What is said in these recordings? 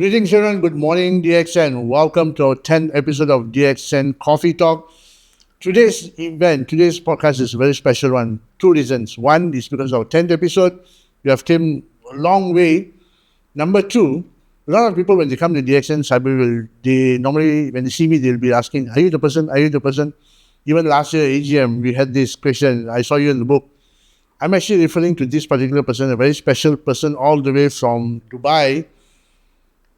Greetings everyone, good morning DXN. Welcome to our 10th episode of DXN Coffee Talk. Today's podcast is a very special one. Two reasons. One is because of our 10th episode, we have came a long way. Number two, a lot of people when they come to DXN Cyber, they normally, when they see me, they'll be asking, are you the person? Are you the person? Even last year, AGM, we had this question, I saw you in the book. I'm actually referring to this particular person, a very special person all the way from Dubai.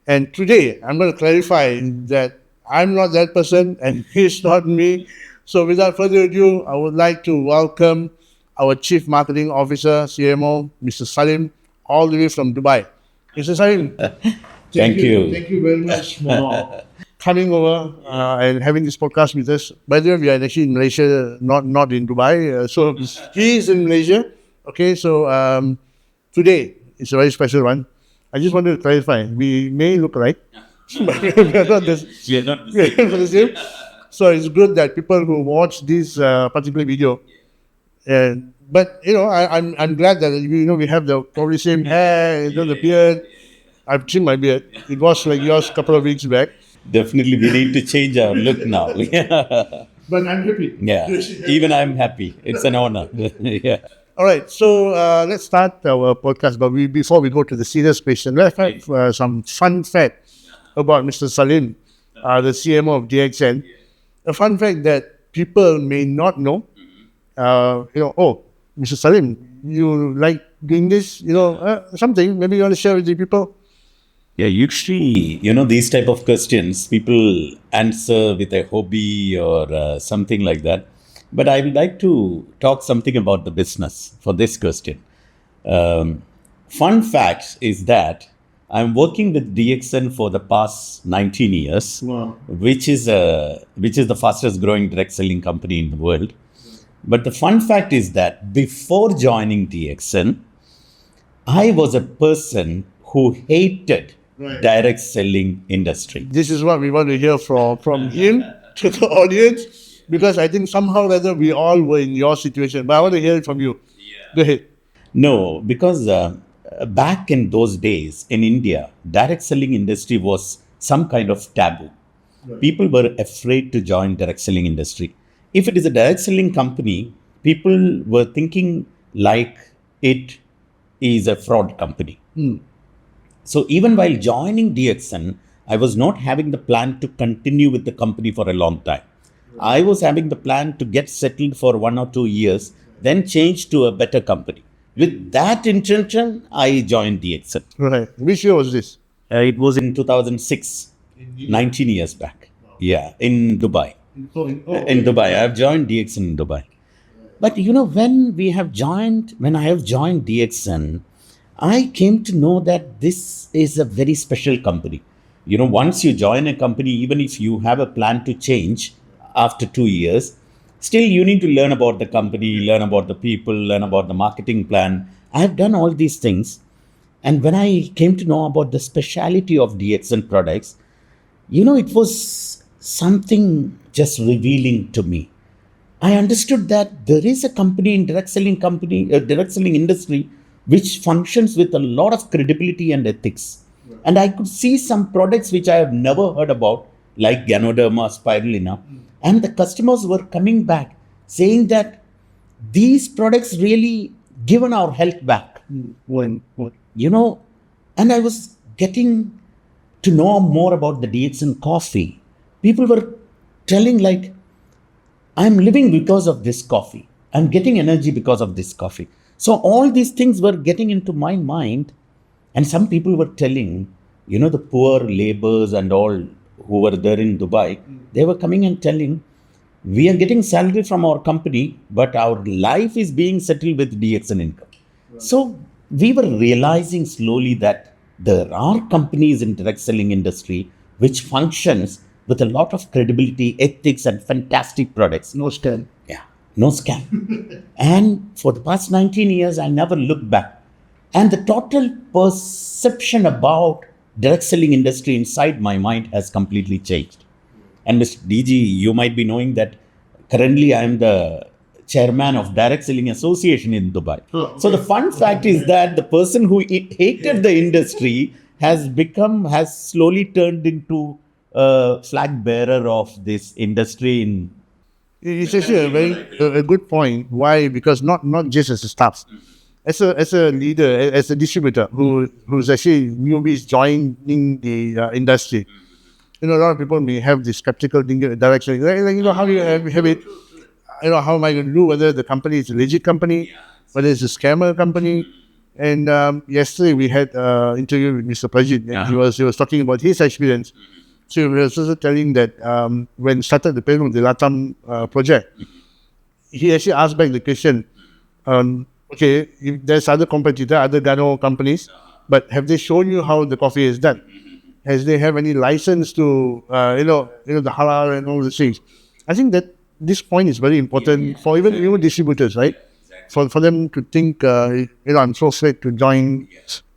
And today, I'm going to clarify that I'm not that person and he's not me. So without further ado, I would like to welcome our Chief Marketing Officer, CMO, Mr. Saleem, all the way from Dubai. Mr. Saleem, Thank you. Thank you very much for coming over and having this podcast with us. By the way, we are actually in Malaysia, not in Dubai. So he is in Malaysia. Okay, so today is a very special one. I just wanted to clarify, we may look alike, but we are not the same. So it's good that people who watch this particular video, but I'm glad that we have the probably same hair, the beard. I've trimmed my beard. It was like yours a couple of weeks back. Definitely, we need to change our look now. But I'm happy. Yeah, even I'm happy. It's an honor. Yeah. All right, so let's start our podcast. But before we go to the serious question, let's have some fun fact about Mr. Saleem, the CMO of DXN. A fun fact that people may not know. Mr. Saleem, you like doing this? Something. Maybe you want to share with the people. Yeah, usually, these type of questions, people answer with a hobby or something like that. But I would like to talk something about the business for this question. Fun fact is that I'm working with DXN for the past 19 years, Wow. which is the fastest growing direct selling company in the world. But the fun fact is that before joining DXN, I was a person who hated direct selling industry. This is what we want to hear from him to the audience. Because I think somehow or other we all were in your situation. But I want to hear it from you. Go ahead. No, because back in those days in India, direct selling industry was some kind of taboo. Right. People were afraid to join direct selling industry. If it is a direct selling company, people were thinking like it is a fraud company. So even while joining DXN, I was not having the plan to continue with the company for a long time. I was having the plan to get settled for 1 or 2 years, then change to a better company. With that intention, I joined DXN. Right. Which year was this? It was in 2006, 19 years back. Yeah, in Dubai. In Dubai. I have joined DXN in Dubai. But when I have joined DXN, I came to know that this is a very special company. Once you join a company, even if you have a plan to change, after 2 years, still you need to learn about the company, learn about the people, learn about the marketing plan. I have done all these things. And when I came to know about the speciality of DXN products, it was something just revealing to me. I understood that there is a company in direct selling industry, which functions with a lot of credibility and ethics. Right. And I could see some products which I have never heard about, like Ganoderma, Spirulina. And the customers were coming back saying that these products really given our health back. And I was getting to know more about the DXN coffee. People were telling like, I'm living because of this coffee. I'm getting energy because of this coffee. So all these things were getting into my mind. And some people were telling, the poor laborers and all who were there in Dubai, they were coming and telling, we are getting salary from our company, but our life is being settled with DXN income. Right. So we were realizing slowly that there are companies in direct selling industry which functions with a lot of credibility, ethics, and fantastic products. No scam. Yeah, no scam. And for the past 19 years, I never looked back. And the total perception about direct selling industry inside my mind has completely changed. And Mr. DG, you might be knowing that currently I am the chairman of Direct Selling Association in Dubai. So the fun fact is that the person who hated the industry has slowly turned into a flag bearer of this industry in. It's actually a good point. Why? Because not just as a staff, as a leader, as a distributor who's actually newbies joining the industry. A lot of people may have this skeptical direction. How do you have it? How am I going to do whether the company is a legit company, whether it's a scammer company? And yesterday we had interview with Mr. Prajit, and he was talking about his experience. So he was also telling that when started the payment the Latam project, he actually asked back the question, okay, if there's other competitor, other Gano companies, but have they shown you how the coffee is done? Has they have any license to, the halal and all these things? I think that this point is very important for even distributors, right? For them to think, I'm so afraid to join.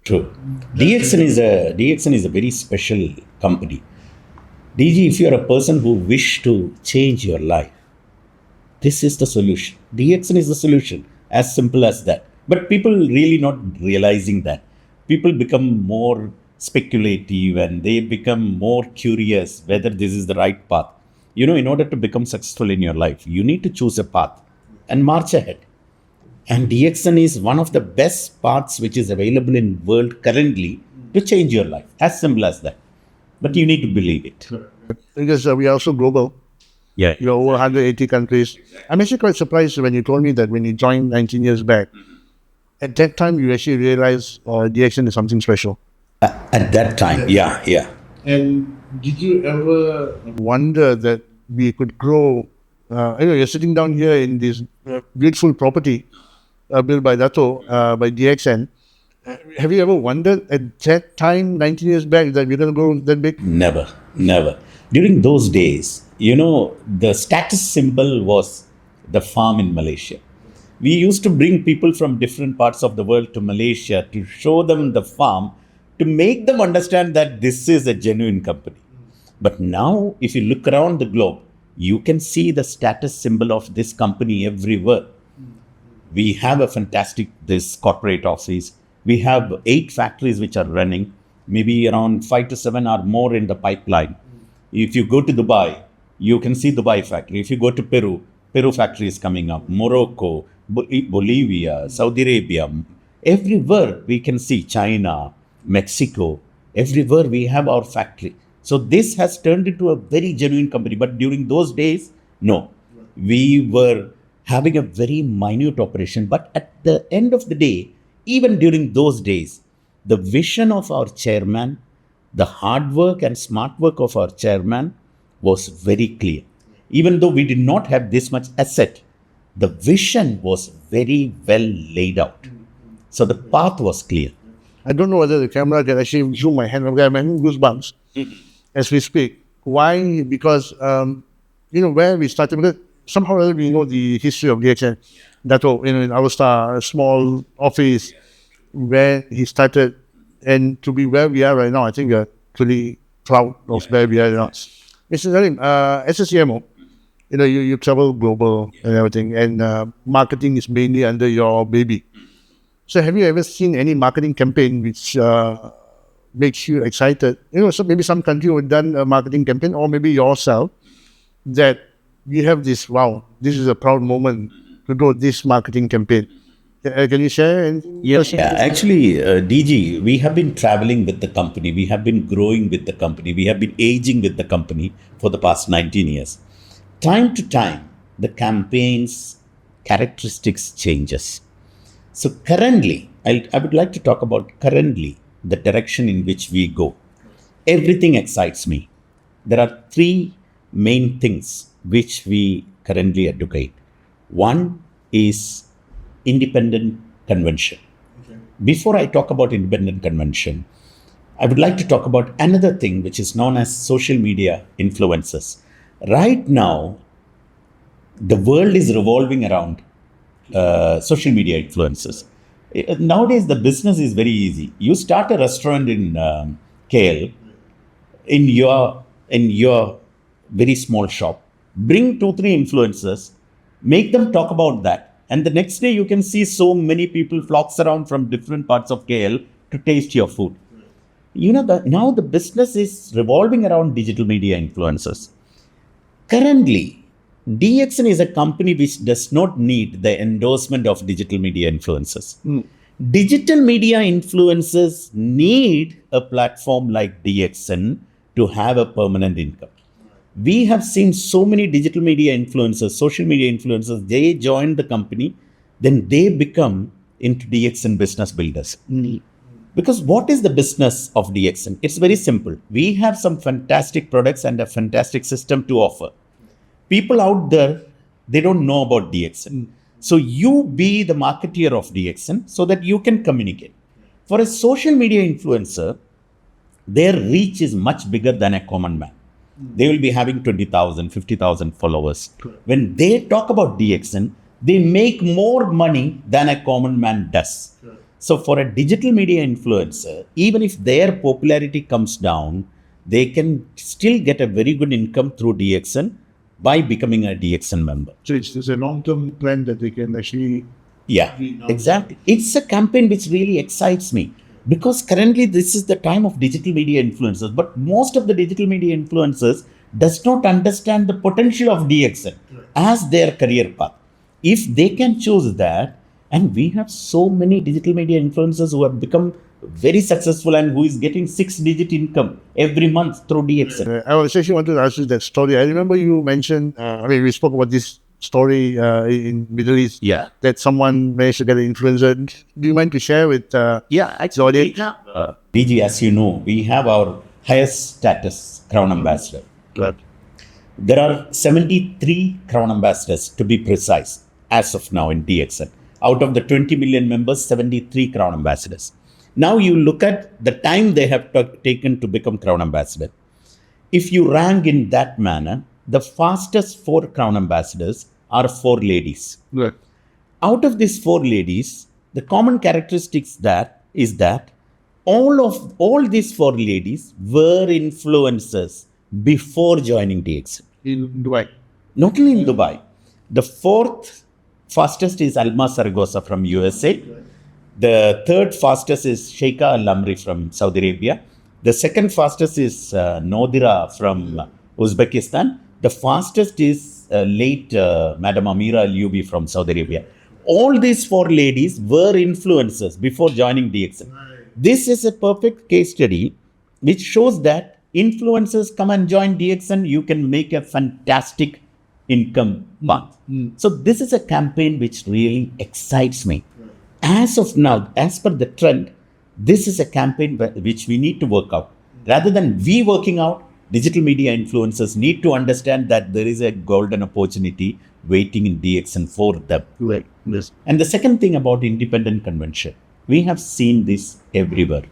True. DXN is a very special company. DG, if you are a person who wish to change your life, this is the solution. DXN is the solution. As simple as that. But people really not realizing that. People become more speculative and they become more curious whether this is the right path. In order to become successful in your life, you need to choose a path and march ahead. And DXN is one of the best paths which is available in world currently to change your life. As simple as that. But you need to believe it. Because we are also global. Yeah. You're over 180 countries. I'm actually quite surprised when you told me that when you joined 19 years back, at that time you actually realized DXN is something special. At that time, yeah. And did you ever wonder that we could grow? You're sitting down here in this beautiful property built by Dato, by DXN. Have you ever wondered at that time, 19 years back, that we're going to grow that big? Never. During those days, the status symbol was the farm in Malaysia. We used to bring people from different parts of the world to Malaysia to show them the farm, to make them understand that this is a genuine company. But now, if you look around the globe, you can see the status symbol of this company everywhere. We have a fantastic, this corporate office. We have 8 factories which are running, maybe around 5 to 7 are more in the pipeline. If you go to Dubai, you can see Dubai factory. If you go to Peru factory is coming up. Morocco, Bolivia, Saudi Arabia, everywhere we can see China, Mexico, everywhere we have our factory. So this has turned into a very genuine company. But during those days, no. We were having a very minute operation. But at the end of the day, even during those days, the vision of our chairman, the hard work and smart work of our chairman was very clear. Even though we did not have this much asset, the vision was very well laid out. So the path was clear. I don't know whether the camera can actually zoom my hand. I'm having goosebumps as we speak. Why? Because, where we started, because somehow or other we know the history of DXN. Dato, in our star, a small office where he started, and to be where we are right now, I think we are truly proud of where we are now. Mr. Saleem, as a CMO, you travel global and everything, and marketing is mainly under your baby. So have you ever seen any marketing campaign which makes you excited? So maybe some country would done a marketing campaign, or maybe yourself, that you have this, wow, this is a proud moment to do this marketing campaign. Can you share anything? Yeah, actually, DG, we have been traveling with the company. We have been growing with the company. We have been aging with the company for the past 19 years. Time to time, the campaign's characteristics changes. So currently, I would like to talk about currently the direction in which we go. Everything excites me. There are 3 main things which we currently advocate. One is independent convention. Okay. Before I talk about independent convention, I would like to talk about another thing which is known as social media influencers. Right now, the world is revolving around social media influencers. Nowadays, the business is very easy. You start a restaurant in KL, in your very small shop, bring 2-3 influencers, make them talk about that. And the next day you can see so many people flocks around from different parts of KL to taste your food. now the business is revolving around digital media influencers. Currently, DXN is a company which does not need the endorsement of digital media influencers. Digital media influencers need a platform like DXN to have a permanent income. We have seen so many digital media influencers, social media influencers, they join the company, then they become into DXN business builders. Because what is the business of DXN? It's very simple. We have some fantastic products and a fantastic system to offer. People out there, they don't know about DXN. So you be the marketeer of DXN so that you can communicate. For a social media influencer, their reach is much bigger than a common man. They will be having 20,000, 50,000 followers. When they talk about DXN, they make more money than a common man does. So for a digital media influencer, even if their popularity comes down, they can still get a very good income through DXN by becoming a DXN member. So it's a long-term plan that they can actually... Yeah, exactly. It's a campaign which really excites me because currently this is the time of digital media influencers, but most of the digital media influencers does not understand the potential of DXN as their career path. If they can choose that, and we have so many digital media influencers who have become very successful and who is getting 6-digit income every month through DXN. I was actually wanted to ask you that story. I remember you mentioned, we spoke about this story in Middle East. Yeah. That someone managed to get an influencer. Do you mind to share with the audience? DG, as you know, we have our highest status Crown Ambassador. Right. There are 73 Crown Ambassadors to be precise as of now in DXN. Out of the 20 million members, 73 Crown Ambassadors. Now you look at the time they have taken to become Crown Ambassador. If you rank in that manner, the fastest 4 Crown Ambassadors are 4 ladies. Right. Out of these 4 ladies, the common characteristics is that all these 4 ladies were influencers before joining DXN. In Dubai. Not only in Dubai. The 4th fastest is Alma Saragosa from USA. The 3rd fastest is Sheikha Al-Amri from Saudi Arabia. The 2nd fastest is Nodira from Uzbekistan. The fastest is late Madam Amira Al-Yubi from Saudi Arabia. All these 4 ladies were influencers before joining DXN. This is a perfect case study which shows that influencers come and join DXN, you can make a fantastic income path. So this is a campaign which really excites me. As of now, as per the trend, this is a campaign which we need to work out. Rather than we working out, digital media influencers need to understand that there is a golden opportunity waiting in DXN for them. Right. Yes. And the second thing about independent convention, we have seen this everywhere.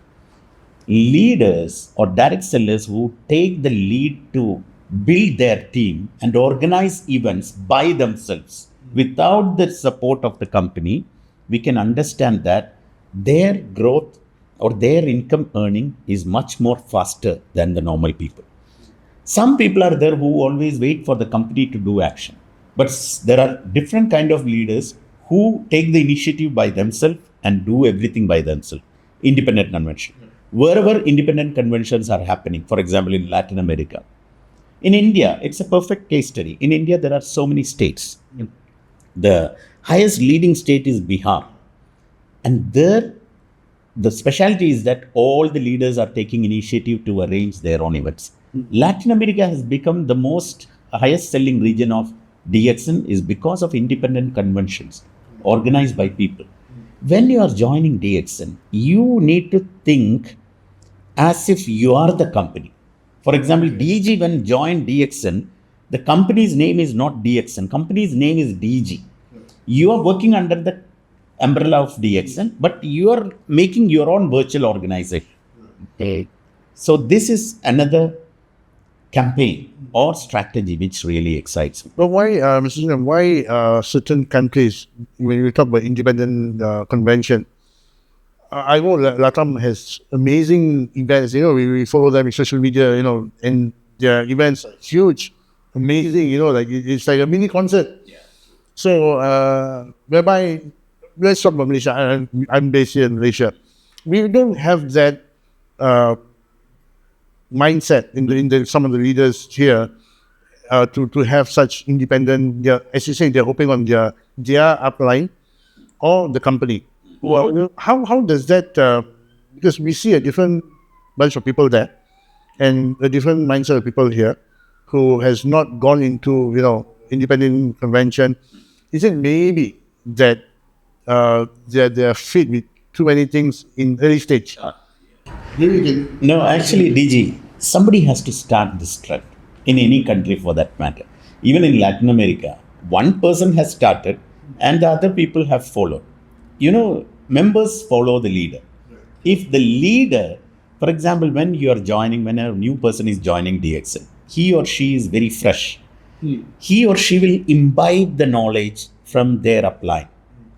Leaders or direct sellers who take the lead to build their team and organize events by themselves without the support of the company, we can understand that their growth or their income earning is much more faster than the normal people. Some people are there who always wait for the company to do action. But there are different kind of leaders who take the initiative by themselves and do everything by themselves. Independent convention. Wherever independent conventions are happening, for example, in Latin America. In India, it's a perfect case study. In India, there are so many states. The highest leading state is Bihar. And there, the specialty is that all the leaders are taking initiative to arrange their own events. Latin America has become the most highest selling region of DXN is because of independent conventions organized by people. When you are joining DXN, you need to think as if you are the company. For example, DG when joined DXN, the company's name is not DXN. Company's name is DG. You are working under the umbrella of DXN, but you are making your own virtual organization. So this is another campaign or strategy which really excites me. But why, Mr. Saleem, why certain countries, when we talk about independent convention, I know Latam has amazing events, we follow them in social media, and their events are huge, amazing, like it's like a mini concert. Yeah. So, whereby, let's talk about Malaysia. I'm based here in Malaysia. We don't have that mindset in the some of the leaders here to have such independent. As you say, they're hoping on their upline or the company. Well, how does that? Because we see a different bunch of people there, and a different mindset of people here, who has not gone into independent convention. Is it maybe that they're fit with too many things in early stage? Maybe we can. No, actually, DG, somebody has to start this trend in any country for that matter. Even in Latin America, one person has started and the other people have followed. Members follow the leader. If the leader, for example, when a new person is joining DXN, he or she is very fresh. He or she will imbibe the knowledge from their upline.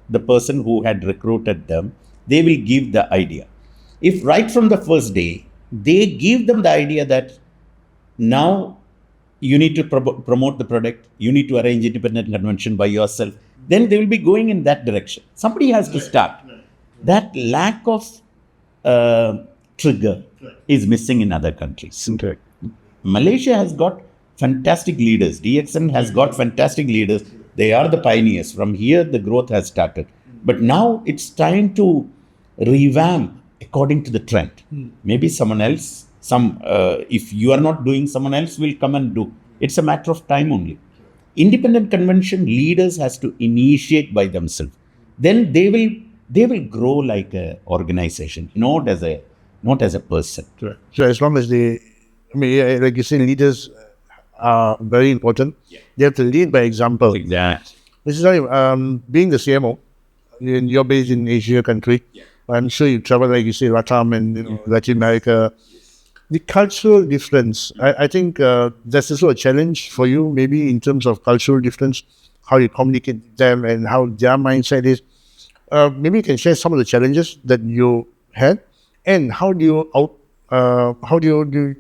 The person who had recruited them, they will give the idea. If right from the first day, they give them the idea that now you need to promote the product, you need to arrange independent convention by yourself, then they will be going in that direction. Somebody has to start. That lack of trigger is missing in other countries. Okay. Malaysia has got fantastic leaders. DXN has got fantastic leaders. They are the pioneers. From here, the growth has started. But now it's time to revamp according to the trend. Maybe someone else, if you are not doing, someone else will come and do. It's a matter of time only. Independent convention leaders has to initiate by themselves. Then they will grow like an organization, not as a person. Right. So as long as like you say, leaders are very important. They have to lead by example. Yeah. This is being the CMO. You're based in Asia country. I'm sure you travel, like you say, Latam and Latin America. The cultural difference, I think that's also a challenge for you, maybe in terms of cultural difference, how you communicate with them and how their mindset is. Maybe you can share some of the challenges that you had, and how do you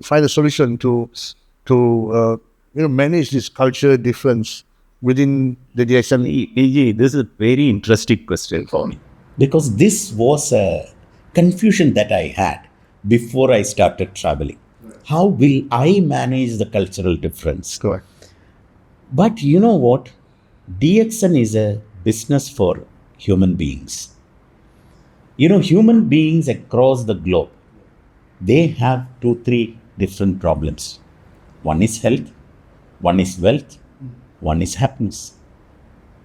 find a solution to manage this culture difference within the DXN? This is a very interesting question for me, because this was a confusion that I had before I started traveling. How will I manage the cultural difference? Correct. But you know what? DXN is a business for human beings. Human beings across the globe, they have 2-3 different problems. One is health, one is wealth, one is happiness.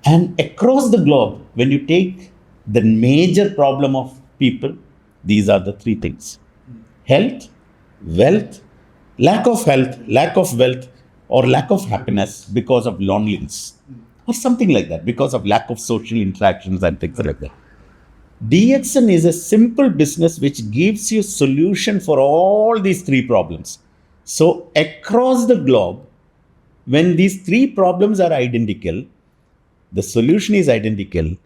And across the globe, when you take the major problem of people, these are the 3 things: health, wealth, lack of wealth, or lack of happiness because of loneliness, or something like that, because of lack of social interactions and things like that. DXN is a simple business which gives you solution for all these 3 problems. So across the globe, when these 3 problems are identical, the solution is identical,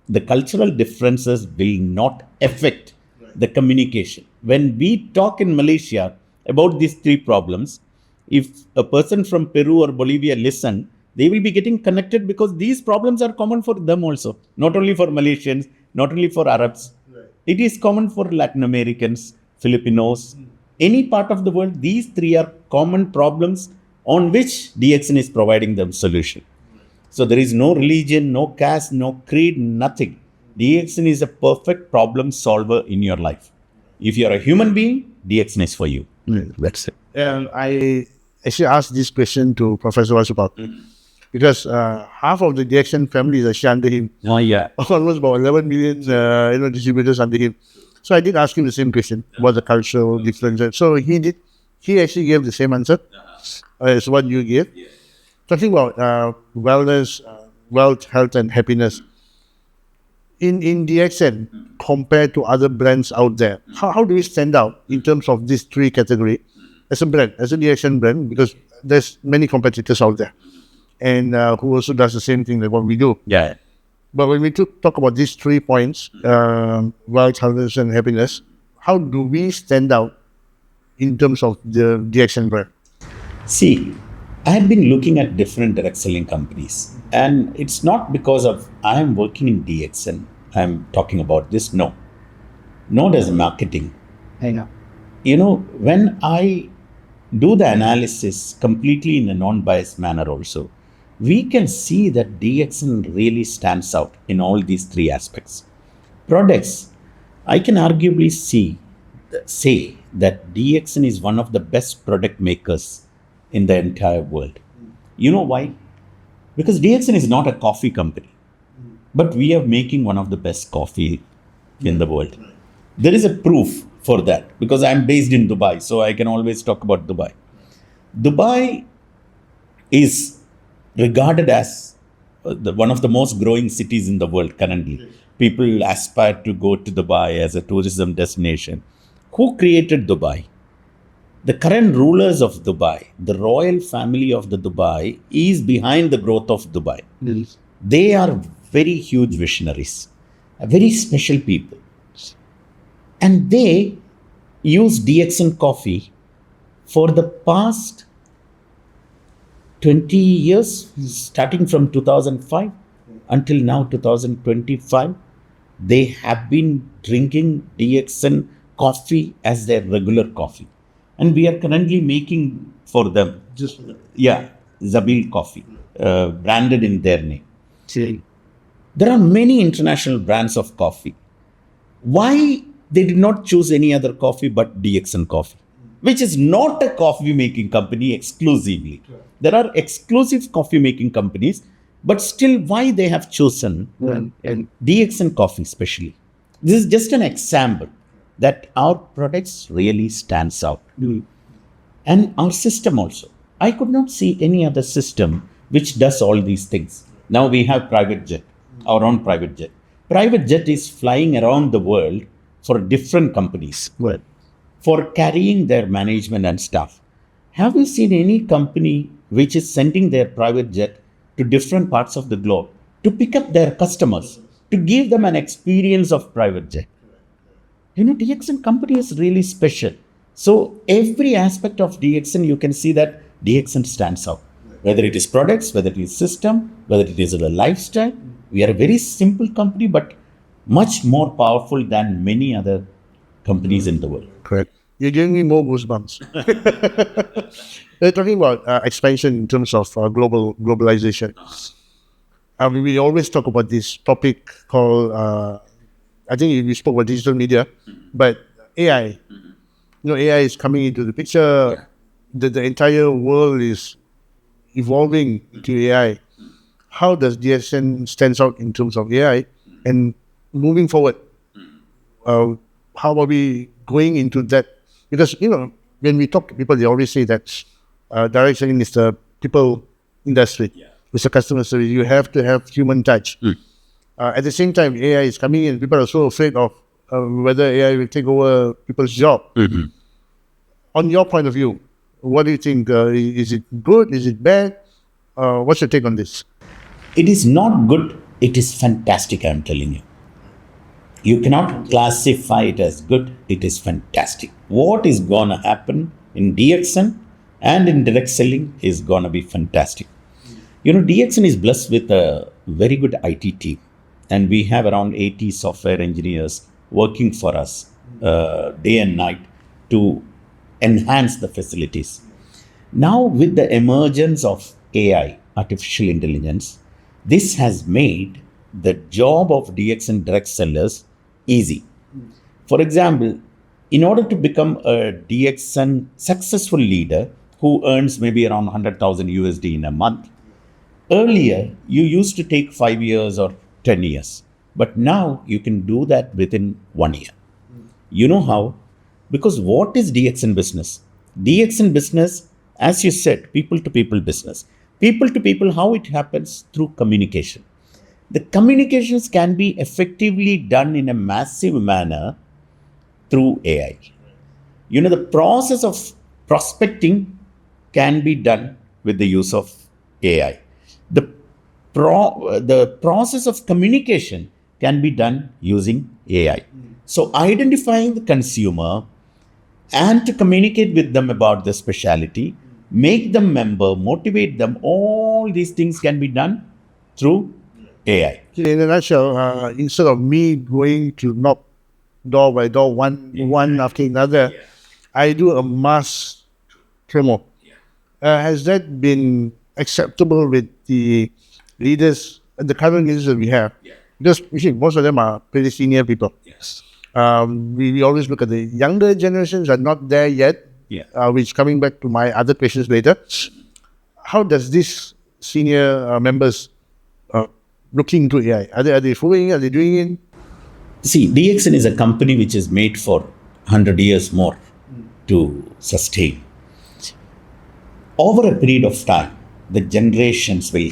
the cultural differences will not affect the communication. When we talk in Malaysia about these 3 problems, if a person from Peru or Bolivia listen, they will be getting connected, because these problems are common for them also. Not only for Malaysians, not only for Arabs. Right. It is common for Latin Americans, Filipinos, any part of the world. These 3 are common problems on which DXN is providing them solution. So there is no religion, no caste, no creed, nothing. DXN is a perfect problem solver in your life. If you are a human being, DXN is for you. That's it. I actually asked this question to Professor Wasupal, because half of the DXN family is actually under him. Oh, yeah. Almost about 11 million distributors under him. So I did ask him the same question, what the cultural difference. So he actually gave the same answer as what you gave. Talking about wellness, wealth, health, and happiness. In DXN, compared to other brands out there, how do we stand out in terms of these 3 categories as a brand, as a DXN brand? Because there's many competitors out there, and who also does the same thing that what we do. Yeah. But when we talk about these 3 points, wealth, health, and happiness, how do we stand out in terms of the DXN brand? See, I have been looking at different direct selling companies, and it's not because of I am working in DXN, I'm talking about this. No. Not as marketing. I know. when I do the analysis completely in a non-biased manner also, we can see that DXN really stands out in all these three aspects. Products, I can arguably say that DXN is one of the best product makers in the entire world. You know why? Because DXN is not a coffee company, but we are making one of the best coffee in the world. There is a proof for that because I'm based in Dubai, so I can always talk about Dubai. Dubai is regarded as one of the most growing cities in the world currently. People aspire to go to Dubai as a tourism destination. Who created Dubai? The current rulers of Dubai, the royal family of the Dubai, is behind the growth of Dubai. Yes. They are very huge visionaries, very special people. And they use DXN coffee for the past 20 years, starting from 2005 until now 2025. They have been drinking DXN coffee as their regular coffee. And we are currently making for them, Just Zabil coffee, branded in their name. see. There are many international brands of coffee. Why they did not choose any other coffee but DXN coffee, which is not a coffee making company exclusively. There are exclusive coffee making companies, but still why they have chosen And DXN coffee specially. This is just an example that our products really stands out. And our system also. I could not see any other system which does all these things. Now we have private jet, our own private jet. Private jet is flying around the world for different companies well, for carrying their management and staff. Have you seen any company which is sending their private jet to different parts of the globe to pick up their customers, to give them an experience of private jet? DXN company is really special. So every aspect of DXN, you can see that DXN stands out. Whether it is products, whether it is system, whether it is the lifestyle. We are a very simple company, but much more powerful than many other companies in the world. correct. You're giving me more goosebumps. We're talking about expansion in terms of globalization. We always talk about this topic called, I think we spoke about digital media, but AI. AI is coming into the picture. The entire world is evolving to AI. How does DXN stands out in terms of AI? And moving forward, how are we going into that? Because, when we talk to people, they always say that direct selling is the people industry. It's a customer service. You have to have human touch. At the same time, AI is coming in. People are so afraid of whether AI will take over people's job. On your point of view, what do you think? Is it good? Is it bad? What's your take on this? It is not good, it is fantastic, I'm telling you. You cannot classify it as good, it is fantastic. What is going to happen in DXN and in direct selling is going to be fantastic. DXN is blessed with a very good IT team, and we have around 80 software engineers working for us day and night to enhance the facilities. Now, with the emergence of AI, artificial intelligence, this has made the job of DXN direct sellers easy. For example, in order to become a DXN successful leader who earns maybe around 100,000 USD in a month, earlier you used to take 5 years or 10 years, but now you can do that within 1 year. You know how? Because what is DXN business? DXN business, as you said, people to people business. People to people, how it happens? Through communication. The communications can be effectively done in a massive manner through AI. The process of prospecting can be done with the use of AI. The process of communication can be done using AI. So identifying the consumer and to communicate with them about the specialty, make them member, motivate them, all these things can be done through AI. In a nutshell, instead of me going to knock door by door, one after another, I do a mass promo. Has that been acceptable with the leaders, the current leaders that we have? Because you see, most of them are pretty senior people. Yes. We always look at the younger generations are not there yet. Yeah. Which coming back to my other questions later. How does this senior members looking into AI? Are they following? Are they doing it? See, DXN is a company which is made for 100 years more to sustain. Over a period of time, the generations will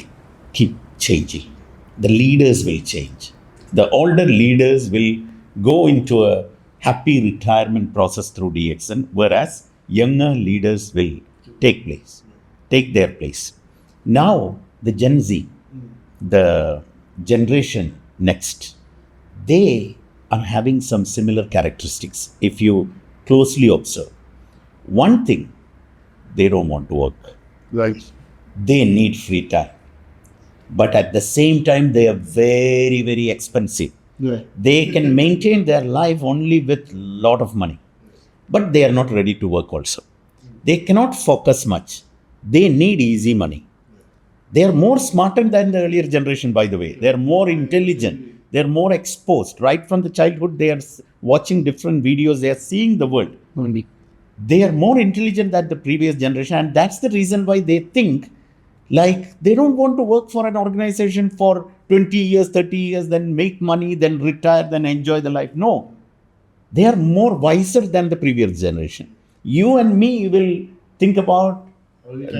keep changing. The leaders will change. The older leaders will go into a happy retirement process through DXN, whereas younger leaders will take their place. Now, the Gen Z, the generation next, they are having some similar characteristics if you closely observe. One thing, they don't want to work. Right. They need free time. But at the same time, they are very, very expensive. Right. They can maintain their life only with a lot of money. But they are not ready to work also. They cannot focus much. They need easy money. They are more smarter than the earlier generation, by the way. They are more intelligent. They are more exposed. Right from the childhood, they are watching different videos. They are seeing the world. They are more intelligent than the previous generation. And that's the reason why they think like they don't want to work for an organization for 20 years, 30 years, then make money, then retire, then enjoy the life. No. They are more wiser than the previous generation. You and me will think about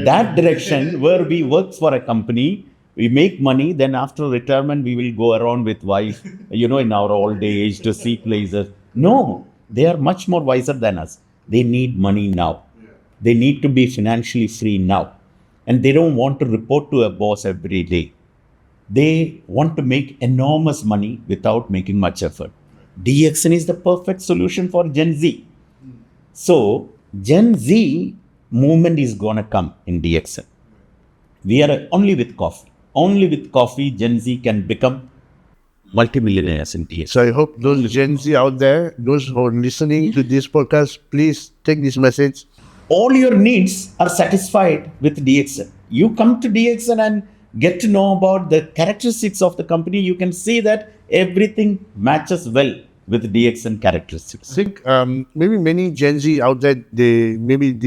that direction where we work for a company, we make money, then after retirement, we will go around with wife, in our old age to see places. No, they are much more wiser than us. They need money now. They need to be financially free now. And they don't want to report to a boss every day. They want to make enormous money without making much effort. DXN is the perfect solution for Gen Z. So, Gen Z movement is going to come in DXN. We are only with coffee. Only with coffee, Gen Z can become multimillionaires in DXN. So I hope those Gen Z out there, those who are listening to this podcast, please take this message. All your needs are satisfied with DXN. You come to DXN and get to know about the characteristics of the company. You can see that everything matches well with DXN characteristics. I think maybe many Gen Z out there, they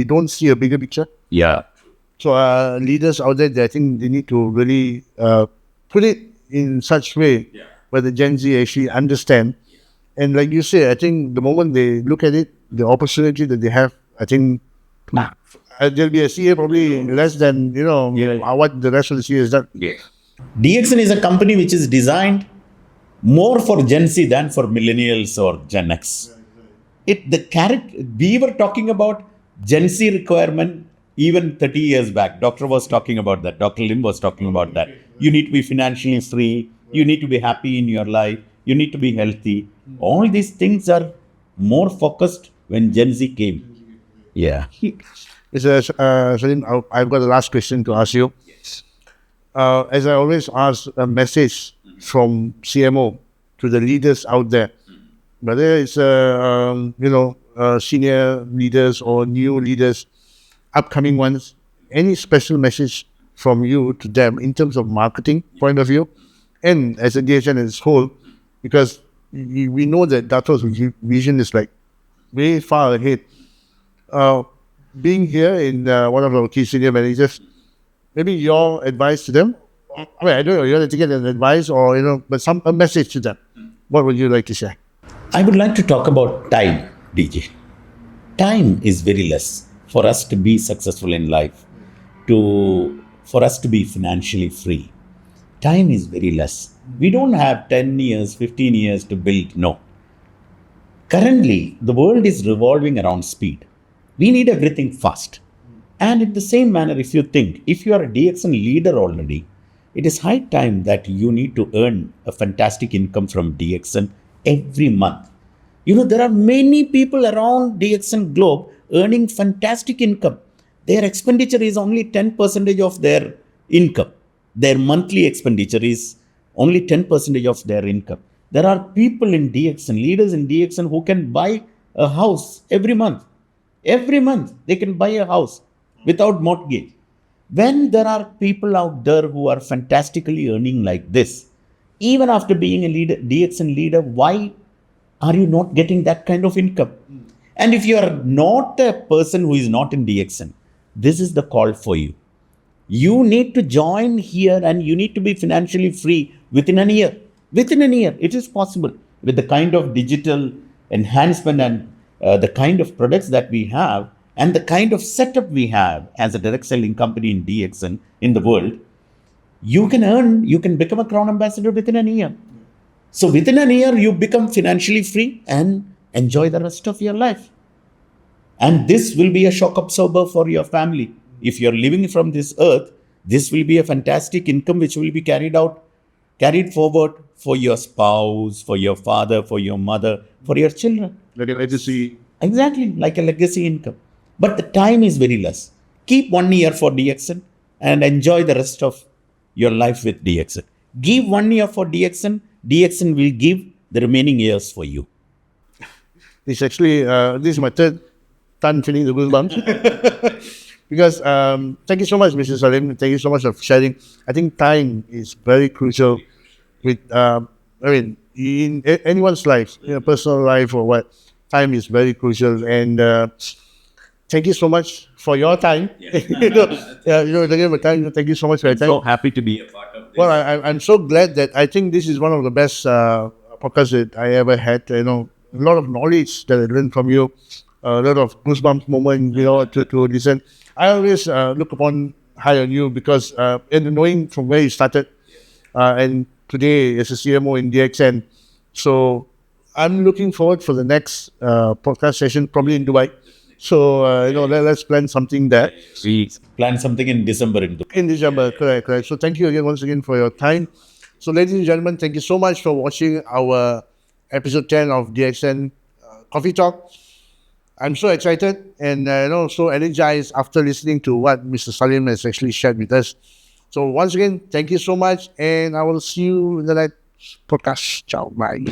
don't see a bigger picture. Yeah. So leaders out there, I think they need to really put it in such way where the Gen Z actually understand. And like you say, I think the moment they look at it, the opportunity that they have, I think there'll be a CA probably less than, what the rest of the CA is done. Yeah. DXN is a company which is designed more for Gen Z than for millennials or Gen X. We were talking about Gen Z requirement even 30 years back. Doctor was talking about that. Dr. Lim was talking about that. You need to be financially free. You need to be happy in your life. You need to be healthy. All these things are more focused when Gen Z came. Yeah. Saleem, I've got the last question to ask you. Yes. As I always ask, a message from CMO to the leaders out there, whether it's senior leaders or new leaders, upcoming ones, any special message from you to them in terms of marketing point of view, and as a DXN as a whole, because we know that Dato's vision is like way far ahead. Being here in one of our key senior managers, maybe your advice to them. I mean, I don't know, you have to get an advice or, but a message to them. What would you like to share? I would like to talk about time, DJ. Time is very less for us to be successful in life, for us to be financially free. Time is very less. We don't have 10 years, 15 years to build. No. Currently, the world is revolving around speed. We need everything fast. And in the same manner, if you are a DXN leader already, it is high time that you need to earn a fantastic income from DXN every month. There are many people around DXN globe earning fantastic income. Their expenditure is only 10% of their income. Their monthly expenditure is only 10% of their income. There are people in DXN, leaders in DXN who can buy a house every month. Every month they can buy a house without mortgage. When there are people out there who are fantastically earning like this, even after being a leader, DXN leader, why are you not getting that kind of income? And if you are not a person who is not in DXN, this is the call for you. You need to join here and you need to be financially free within a year. Within a year, it is possible with the kind of digital enhancement and the kind of products that we have and the kind of setup we have as a direct selling company in DXN in the world. You can become a crown ambassador within a year. So within a year, you become financially free and enjoy the rest of your life. And this will be a shock absorber for your family. If you're living from this earth, this will be a fantastic income which will be carried forward for your spouse, for your father, for your mother, for your children. Like a legacy. Exactly, like a legacy income. But the time is very less. Keep 1 year for DXN and enjoy the rest of your life with DXN. Give 1 year for DXN. DXN will give the remaining years for you. This actually, this is my third time feeling the goosebumps. Because thank you so much, Mr. Saleem. Thank you so much for sharing. I think time is very crucial with, in anyone's life, personal life or what, time is very crucial. And thank you so much for your time. Thank you so much for your time. So happy to be a part of this. Well, I'm so glad that I think this is one of the best podcasts that I ever had. A lot of knowledge that I learned from you, a lot of goosebumps moment, to listen. I always look upon high on you because in knowing from where you started and today as a CMO in DXN. So I'm looking forward for the next podcast session, probably in Dubai. So, let's plan something there. We plan something in December in Dubai. In December, correct. So thank you again, once again, for your time. So ladies and gentlemen, thank you so much for watching our episode 10 of DXN Coffee Talk. I'm so excited and so energized after listening to what Mr. Saleem has actually shared with us. So once again, thank you so much, and I will see you in the next podcast. Ciao, bye.